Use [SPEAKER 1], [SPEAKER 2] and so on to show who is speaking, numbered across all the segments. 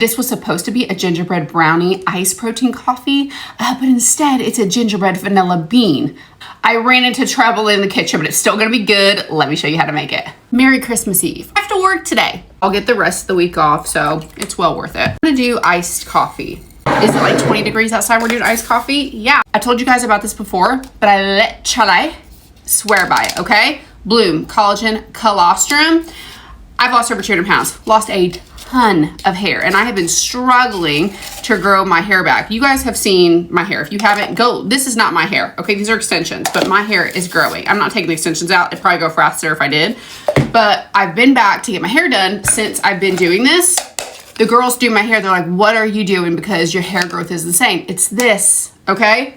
[SPEAKER 1] This was supposed to be a gingerbread brownie ice protein coffee, but instead it's a gingerbread vanilla bean. I ran into trouble in the kitchen, but it's still gonna be good. Let me show you how to make it. Merry Christmas Eve. I have to work today. I'll get the rest of the week off, so it's well worth it. I'm gonna do iced coffee. Is it like 20 degrees outside? We're doing iced coffee? Yeah. I told you guys about this before, but I literally swear by it, okay? Bloom Collagen Colostrum. I've lost over 200 pounds. Lost a ton of hair, and I have been struggling to grow my hair back. You guys have seen my hair. If you haven't, go. This is not my hair, okay? These are extensions, but my hair is growing. I'm not taking the extensions out. It'd probably go faster if I did, but I've been back to get my hair done since I've been doing this. The girls do my hair. They're like, what are you doing? Because your hair growth is insane. It's this, okay?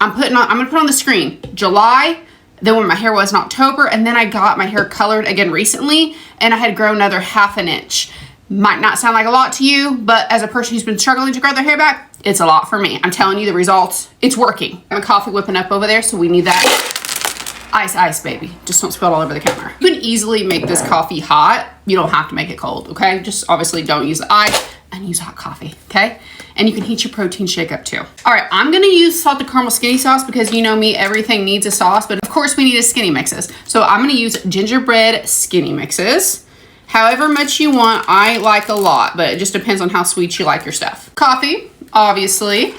[SPEAKER 1] I'm gonna put on the screen July, then when my hair was in October, and then I got my hair colored again recently, and I had grown another ½ an inch. Might not sound like a lot to you, but as a person who's been struggling to grow their hair back, it's a lot for me. I'm telling you the results. It's working. I have a coffee whipping up over there, so we need that. Ice, baby. Just don't spill it all over the counter. You can easily make this coffee hot. You don't have to make it cold, okay? Just obviously don't use the ice and use hot coffee, okay? And you can heat your protein shake up too. All right, I'm gonna use salted caramel skinny sauce because you know me, everything needs a sauce, but of course we need a skinny mixes. So I'm gonna use gingerbread skinny mixes. However much you want, I like a lot, but it just depends on how sweet you like your stuff. Coffee, obviously.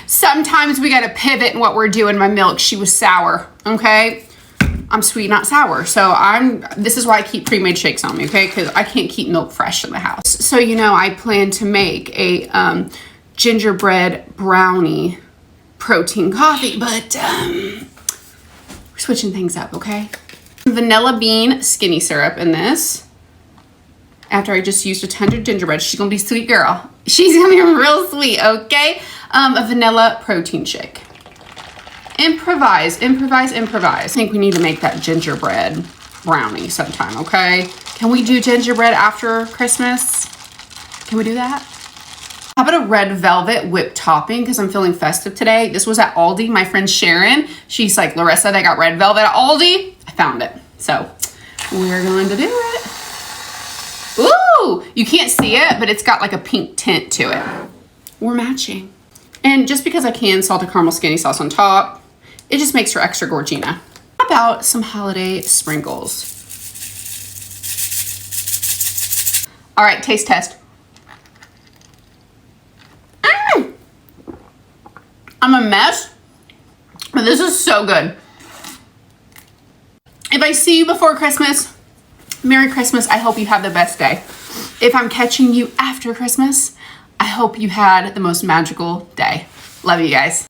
[SPEAKER 1] Sometimes we gotta pivot in what we're doing. My milk, she was sour, okay? I'm sweet, not sour. So this is why I keep pre-made shakes on me, okay? Because I can't keep milk fresh in the house. So you know, I plan to make a gingerbread brownie protein coffee, but we're switching things up, okay? Vanilla bean skinny syrup in this. After I just used a tender gingerbread, she's gonna be sweet girl. She's gonna be real sweet, okay? A vanilla protein shake. Improvise. I think we need to make that gingerbread brownie sometime, okay? Can we do gingerbread after Christmas? Can we do that? How about a red velvet whipped topping? Because I'm feeling festive today. This was at Aldi. My friend Sharon, she's like, Larissa, they got red velvet at Aldi. I found it. So we're going to do it. Ooh, you can't see it, but it's got like a pink tint to it. We're matching. And just because I can salted caramel skinny sauce on top, it just makes her extra gorgina. How about some holiday sprinkles? All right, taste test. I'm a mess, but this is so good. If I see you before Christmas, Merry Christmas. I hope you have the best day. If I'm catching you after Christmas, I hope you had the most magical day. Love you guys.